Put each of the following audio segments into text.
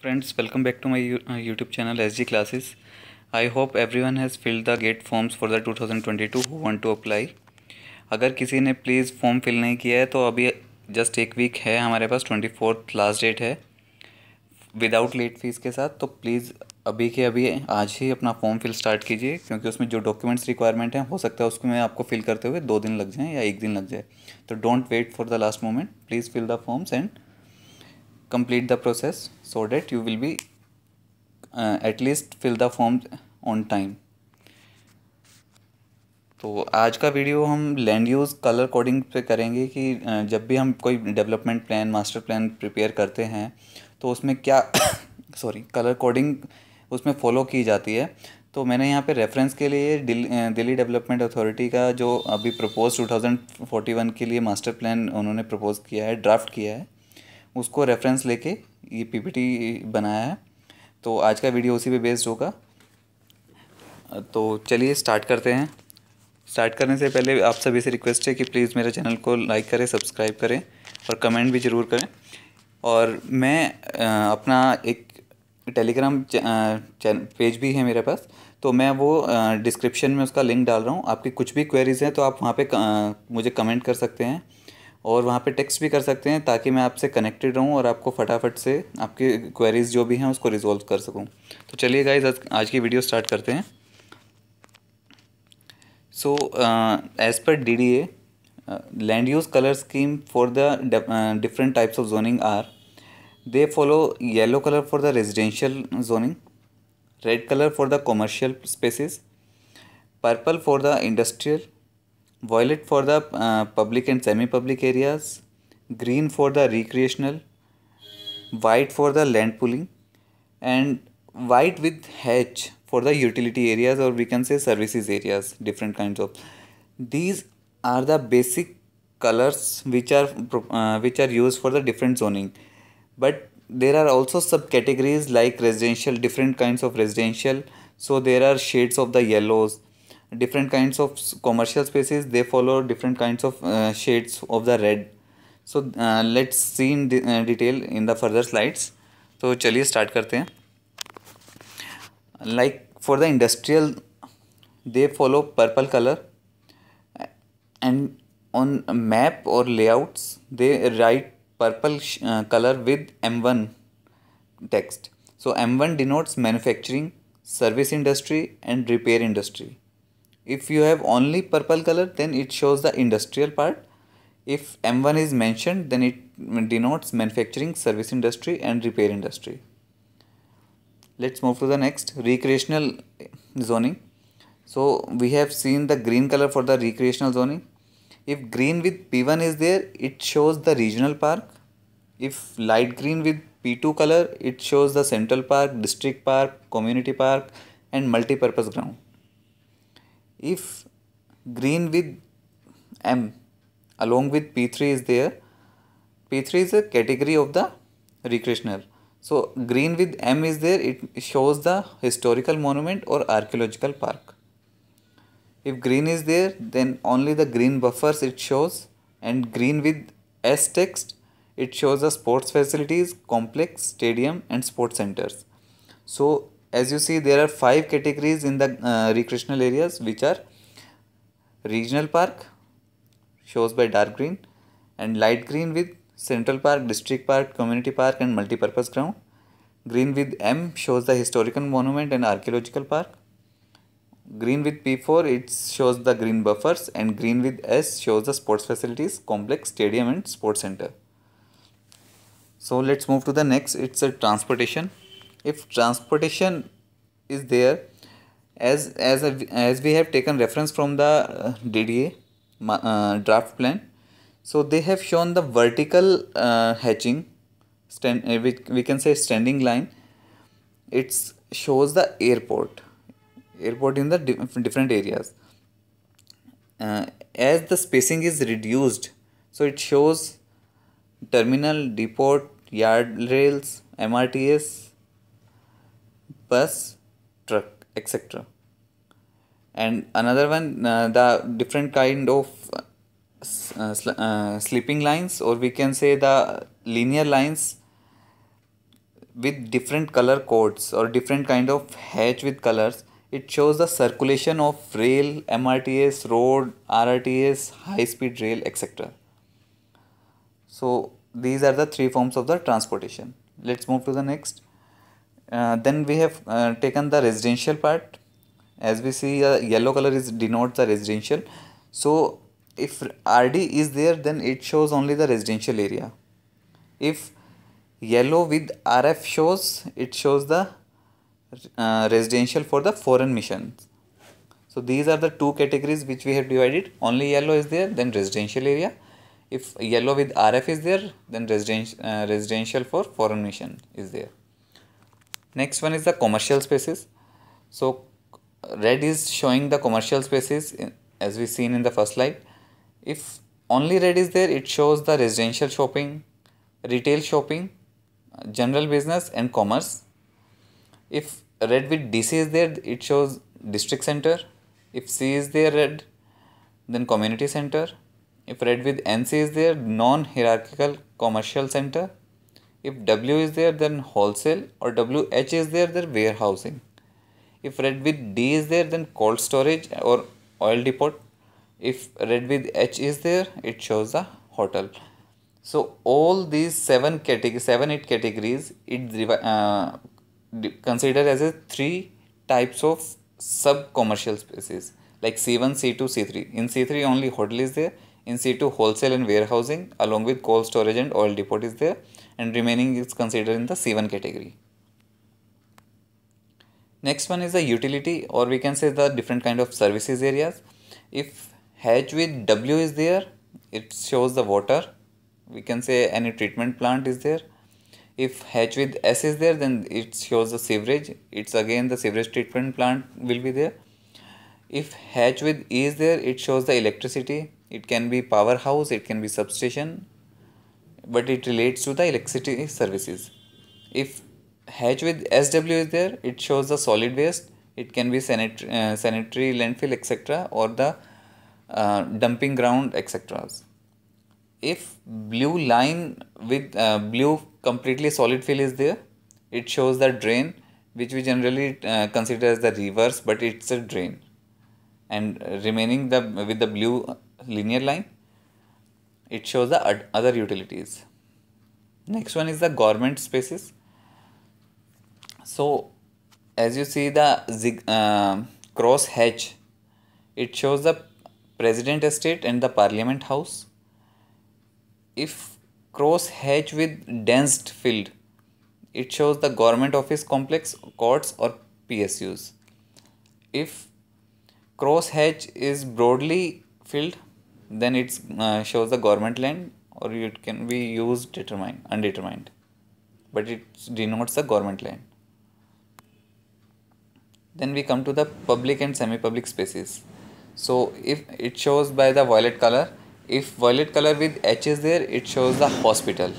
Friends, welcome back to my YouTube channel SG Classes. I hope everyone has filled the gate forms for the 2022 who want to apply. अगर किसी ने please form fill नहीं किया है तो अभी just एक वीक है, हमारे पास 24 लास्ट डेट है विदाउट लेट फीस के साथ। तो प्लीज़ अभी के अभी आज ही अपना फॉर्म फिल स्टार्ट कीजिए, क्योंकि उसमें जो डॉक्यूमेंट्स रिक्वायरमेंट हैं हो सकता है उसको मैं आपको फिल करते हुए 2 दिन लग जाएँ या 1 दिन लग जाए। तो don't wait for the last moment, please fill the forms and complete the process so that you will be at least fill the form on time। तो आज का वीडियो हम लैंड यूज़ कलर कोडिंग पे करेंगे कि जब भी हम कोई development plan master plan prepare करते हैं तो उसमें क्या सॉरी कलर कोडिंग उसमें फॉलो की जाती है। तो मैंने यहाँ पे रेफरेंस के लिए दिल्ली डेवलपमेंट अथॉरिटी का जो अभी प्रपोज 2041 के लिए मास्टर प्लान उन्होंने प्रपोज किया है, ड्राफ्ट किया है, उसको रेफरेंस लेके ये पीपीटी बनाया है। तो आज का वीडियो उसी पे बेस्ड होगा। तो चलिए स्टार्ट करते हैं। स्टार्ट करने से पहले आप सभी से रिक्वेस्ट है कि प्लीज़ मेरे चैनल को लाइक करें, सब्सक्राइब करें और कमेंट भी ज़रूर करें। और मैं अपना एक टेलीग्राम पेज भी है मेरे पास, तो मैं वो डिस्क्रिप्शन में उसका लिंक डाल रहा हूँ। आपकी कुछ भी क्वेरीज़ हैं तो आप वहाँ पे मुझे कमेंट कर सकते हैं और वहाँ पे टेक्स्ट भी कर सकते हैं, ताकि मैं आपसे कनेक्टेड रहूँ और आपको फटाफट से आपकी क्वेरीज़ जो भी हैं उसको रिजॉल्व कर सकूँ। तो चलिए गाइज आज की वीडियो स्टार्ट करते हैं। So as per DDA land use colour scheme for the different types of zoning are they follow yellow colour for the residential zoning, red colour for the commercial spaces, purple for the industrial, violet for the public and semi-public areas, green for the recreational, white for the land pooling, and white with hatch for the utility areas, or we can say services areas, different kinds of. These are the basic colors which are used for the different zoning. But there are also subcategories like residential, different kinds of residential. So there are shades of the yellows. Different kinds of commercial spaces, they follow different kinds of shades of the red. So let's see in detail in the further slides. तो चलिए start करते हैं। Like for the industrial, they follow purple color, and on a map or layouts they write purple color with M1 text. So M1 denotes manufacturing, service industry and repair industry. If you have only purple color, then it shows the industrial part. If M1 is mentioned, then it denotes manufacturing, service industry and repair industry. Let's move to the next, recreational zoning. So we have seen the green color for the recreational zoning. If green with P1 is there, it shows the regional park. If light green with P2 color, it shows the central park, district park, community park and multi-purpose ground. If green with M along with P3 is there, P3 is a category of the recreational. So green with M is there, it shows the historical monument or archaeological park. If green is there, then only the green buffers it shows, and green with S text, it shows the sports facilities, complex, stadium and sports centers. So as you see, there are 5 categories in the recreational areas, which are regional park shows by dark green, and light green with central park, district park, community park and multi-purpose ground. Green with M shows the historical monument and archaeological park. Green with P4 it shows the green buffers, and green with S shows the sports facilities, complex, stadium and sports center. So let's move to the next. It's a transportation. If transportation is there, as we have taken reference from the DDA draft plan, so they have shown the vertical hatching, we can say standing line. It shows the airport in the different areas. As the spacing is reduced, so it shows terminal, depot, yard rails, MRTS, bus, truck, etc. And another one, the different kind of sleeping lines, or we can say the linear lines with different color codes or different kind of hatch with colors, it shows the circulation of rail, MRTS, road, RRTS, high speed rail, etc. So these are the three forms of the transportation. Let's move to the next. Then we have taken the residential part. As we see, yellow color is denotes the residential. So if RD is there, then it shows only the residential area. If yellow with RF shows, it shows the residential for the foreign missions. So these are the two categories which we have divided. Only yellow is there, then residential area. If yellow with RF is there, then residential for foreign mission is there. Next one is the commercial spaces. So red is showing the commercial spaces as we seen in the first slide. If only red is there, it shows the residential shopping, retail shopping, general business and commerce. If red with DC is there, it shows district center. If C is there red, then community center. If red with NC is there, non-hierarchical commercial center. If W is there, then wholesale, or WH is there, then warehousing. If red with D is there, then cold storage or oil depot. If red with H is there, it shows the hotel. So all these 7 8 categories, it considered as a 3 types of sub commercial spaces like C1, C2, C3. In C3 only hotel is there. In C2 wholesale and warehousing along with cold storage and oil depot is there, and remaining is considered in the C1 category. Next one is the utility, or we can say the different kind of services areas. If H with W is there, it shows the water. We can say any treatment plant is there. If H with S is there, then it shows the sewerage. It's again the sewerage treatment plant will be there. If H with E is there, it shows the electricity. It can be powerhouse, it can be substation, but it relates to the electricity services. If H with SW is there, it shows the solid waste. It can be sanitary landfill, etc., or the dumping ground, etc. If blue line with blue completely solid fill is there, it shows the drain, which we generally consider as the reverse, but it's a drain. And remaining with the blue linear line, it shows the other utilities. Next one is the government spaces. So as you see the cross hatch, it shows the president estate and the parliament house. If cross hatch with dense filled, it shows the government office complex, courts or PSUs. If cross hatch is broadly filled, then it shows the government land, or it can be used undetermined, but it denotes the government land. Then we come to the public and semi-public spaces. So if it shows by the violet color, if violet color with H is there, it shows the hospital.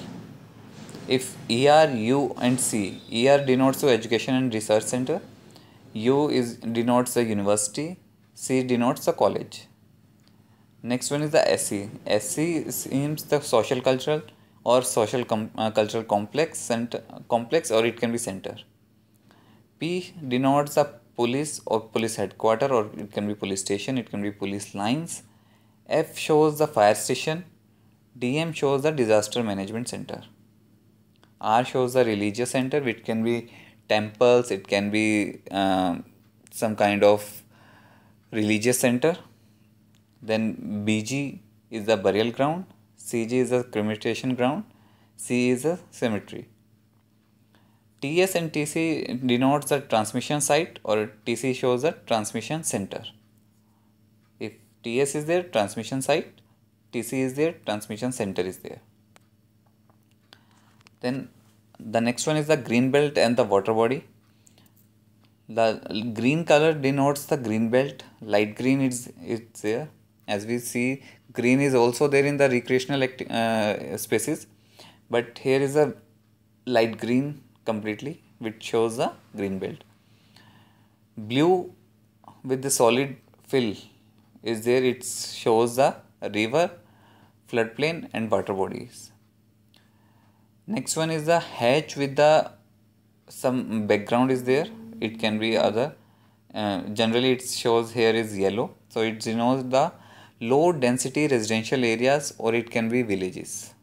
If ER, U and C, ER denotes the education and research center, U denotes the university, C denotes the college. Next one is the SC. SC seems the social cultural or social cultural complex, or it can be center. P denotes the police or police headquarter, or it can be police station, it can be police lines. F shows the fire station. DM shows the disaster management center. R shows the religious center, which can be temples, it can be some kind of religious center. Then BG is the burial ground, CG is the cremation ground, C is a cemetery. TS and TC denotes the transmission site, or TC shows the transmission center. If TS is there, transmission site, TC is there, transmission center is there. Then the next one is the green belt and the water body. The green color denotes the green belt, light green is there. As we see, green is also there in the recreational spaces, but here is a light green completely, which shows the green belt. Blue with the solid fill is there, it shows the river, floodplain and water bodies. Next one is the hatch with the some background is there, it can be other. Generally it shows here is yellow, so it denotes the low density residential areas, or it can be villages.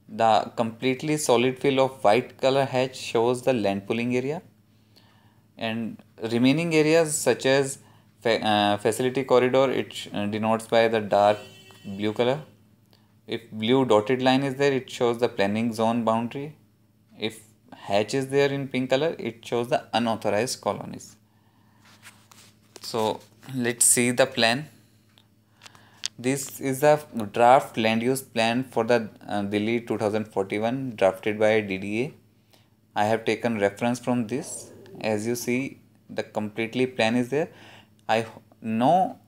The completely solid fill of white color hatch shows the land pooling area, and remaining areas such as facility corridor, it denotes by the dark blue color. If blue dotted line is there, it shows the planning zone boundary. If hatch is there in pink color, it shows the unauthorized colonies. So let's see the plan. This is the draft land use plan for the Delhi 2041 drafted by DDA. I have taken reference from this. As you see, the completely plan is there. I know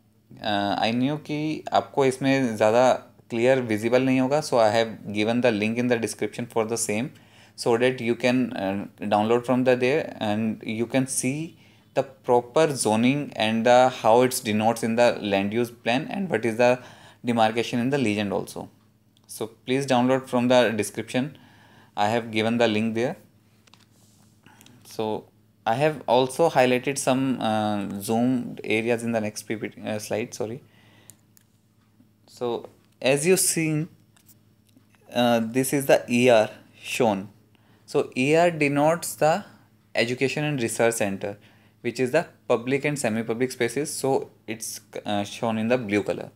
I knew कि आपको इसमें ज़्यादा clear visible नहीं होगा, so I have given the link in the description for the same, so that you can download from the there and you can see the proper zoning and the how it's denotes in the land use plan and what is the demarcation in the legend also. So please download from the description. I have given the link there. So I have also highlighted some zoomed areas in the next PPT, slide. Sorry. So as you see, this is the ER shown. So ER denotes the Education and Research Center, which is the public and semi-public spaces. So it's shown in the blue color.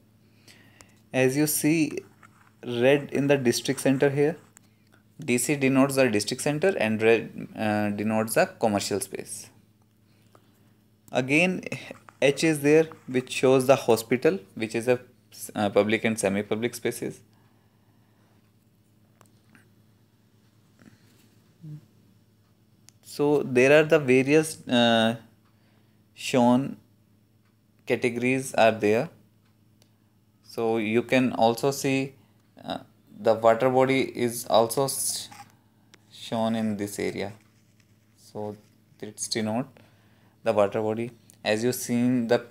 As you see, red in the district center here. DC denotes the district center and red denotes the commercial space. Again, H is there, which shows the hospital, which is a public and semi-public spaces. So there are the various shown categories are there. So you can also see the water body is also shown in this area. So it's denote the water body. As you seen, the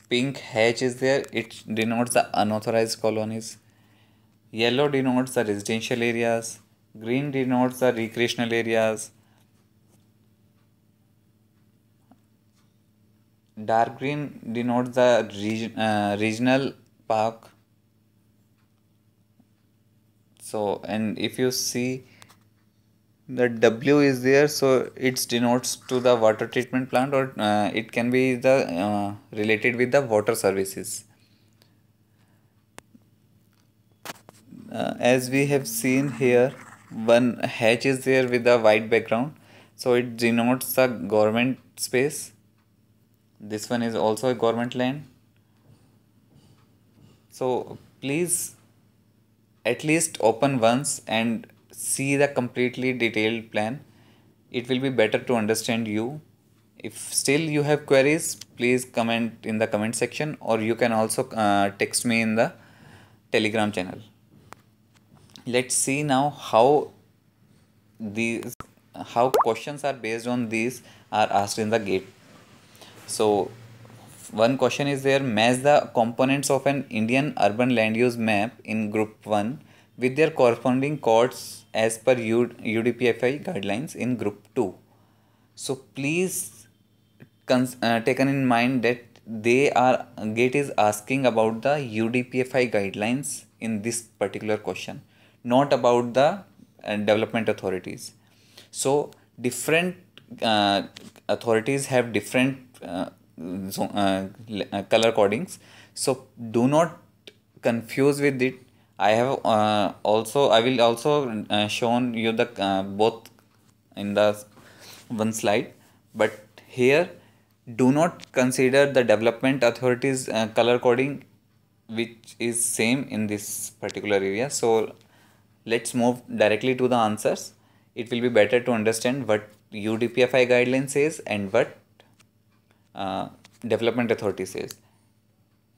pink hatch is there, it denotes the unauthorized colonies. Yellow denotes the residential areas. Green denotes the recreational areas. Dark green denotes the regional park. So, and if you see the W is there, so it denotes to the water treatment plant, or it can be the related with the water services. As we have seen here, one hatch is there with a white background, so it denotes the government space. This one is also a government land. So please at least open once and see the completely detailed plan. It will be better to understand you. If still you have queries, please comment in the comment section, or you can also text me in the Telegram channel. Let's see now how questions are based on these are asked in the gate. So one question is there: match the components of an Indian urban land use map in group 1 with their corresponding codes as per UDPFI guidelines in group 2. So please taken in mind that GATE is asking about the UDPFI guidelines in this particular question, not about the development authorities. So different authorities have different color codings, so do not confuse with it. I will also shown you the both in the one slide, but here do not consider the development authorities color coding, which is same in this particular area. So let's move directly to the answers. It will be better to understand what UDPFI guideline says and what development authority says.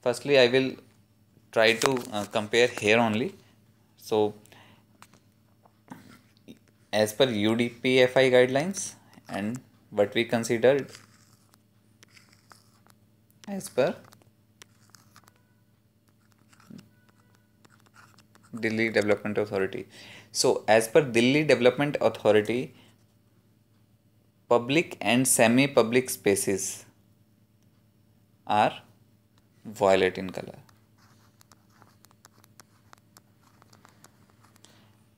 Firstly, I will try to compare here only. So as per UDPFI guidelines and what we considered as per Delhi Development Authority. So as per Delhi Development Authority, public and semi-public spaces are violet in color.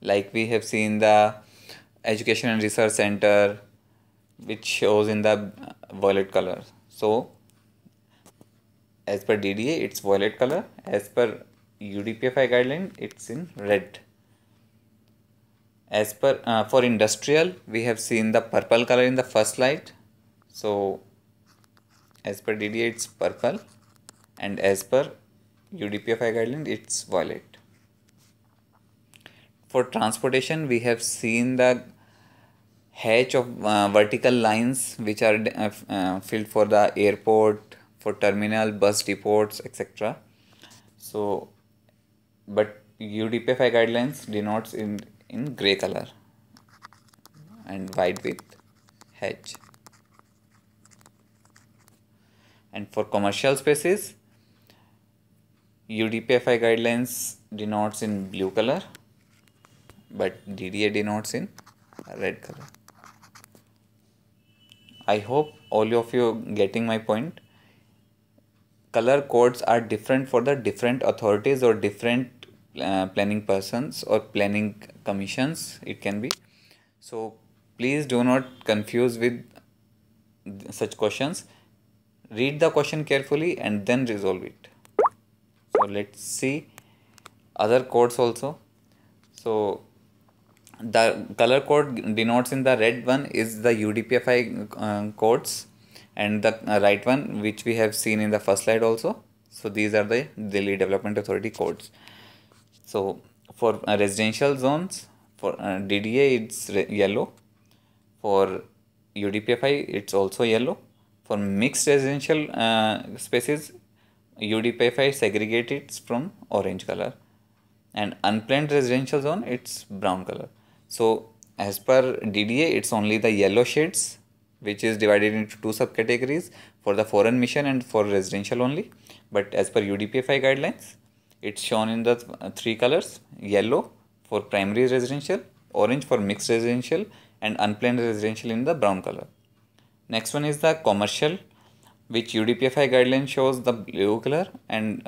Like we have seen the Education and Research Center, which shows in the violet color. So as per DDA, it's violet color. As per UDPFI guideline, it's in red. As per for industrial, we have seen the purple color in the first slide. So as per DDA, it's purple, and as per UDPFI guideline, it's violet. For transportation, we have seen the hatch of vertical lines which are filled for the airport, for terminal, bus depots, etc. So, but UDPFI guidelines denotes in gray color and white with hatch. And for commercial spaces, UDPFI guidelines denotes in blue color, but DDA denotes in red color. I hope all of you getting my point. Color codes are different for the different authorities or different planning persons or planning commissions, it can be. So please do not confuse with such questions. Read the question carefully and then resolve it. So let's see other codes also. So the color code denotes in the red one is the UDPFI codes, and the right one which we have seen in the first slide also. So these are the Delhi Development Authority codes. So for residential zones, for DDA it's yellow. For UDPFI it's also yellow. For mixed residential spaces, UDPFI segregates it from orange color, and unplanned residential zone it's brown color. So as per DDA, it's only the yellow shades which is divided into two subcategories for the foreign mission and for residential only. But as per UDPFI guidelines, it's shown in the three colors: yellow for primary residential, orange for mixed residential, and unplanned residential in the brown color. Next one is the commercial, which UDPFI guideline shows the blue color, and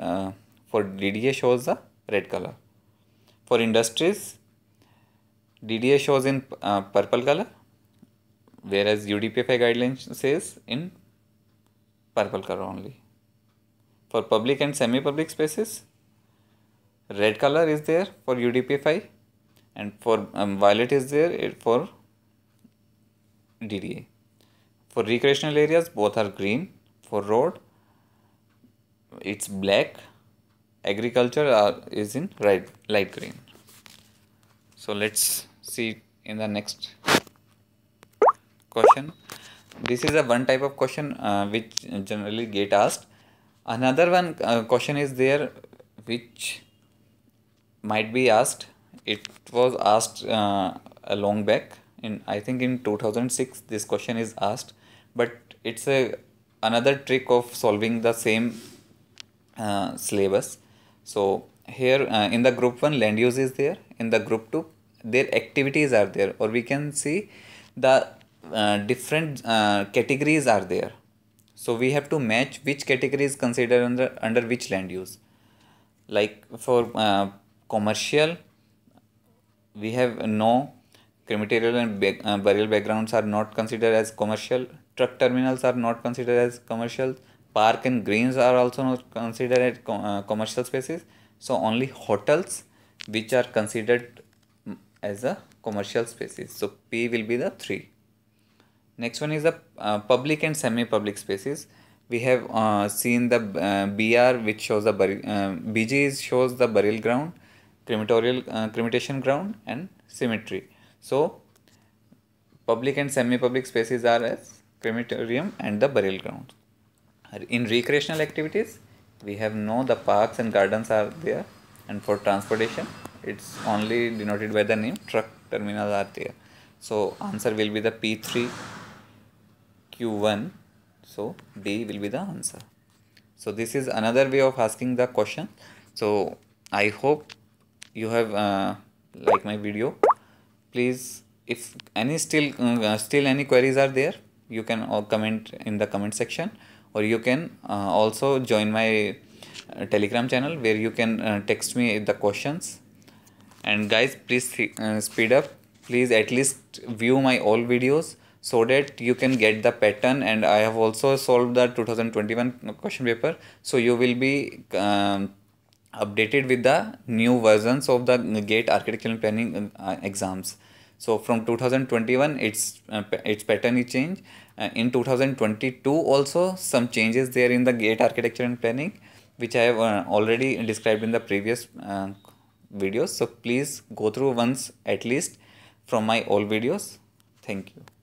for DDA shows the red color. For industries, DDA shows in purple color, whereas UDPFI guidelines says in purple color only. For public and semi-public spaces, red color is there for UDPFI, and for violet is there for DDA. For recreational areas, both are green. For road, it's black. Agriculture is in light green. So let's see in the next question. This is a one type of question which generally get asked. Another one question is there which might be asked. It was asked a long back in, I think in 2006 this question is asked, but it's another trick of solving the same syllabus. So here in the group 1 land use is there, in the group 2 their activities are there, or we can see the different categories are there. So we have to match which category is considered under which land use. Like for commercial, we have no crematorial and burial backgrounds are not considered as commercial. Truck terminals are not considered as commercial. Park and greens are also not considered as commercial spaces. So only hotels which are considered as a commercial spaces. So P will be the 3. Next one is the public and semi-public spaces. We have seen the BR which shows the BG shows the burial ground, cremation ground, and cemetery. So public and semi-public spaces are as crematorium and the burial ground. In recreational activities, we have the parks and gardens are there, and for transportation, it's only denoted by the name truck terminals are there. So answer will be the P3 Q1. So D will be the answer. So this is another way of asking the question. So I hope you have liked my video. Please if any still any queries are there, you can comment in the comment section, or you can also join my telegram channel where you can text me the questions. And guys, please speed up, please at least view my all videos so that you can get the pattern. And I have also solved the 2021 question paper, so you will be updated with the new versions of the GATE architectural and planning exams. So from 2021 its pattern is changed. In 2022 also some changes there in the GATE architecture and planning, which I have already described in the previous videos. So please go through once at least from my all videos. Thank you.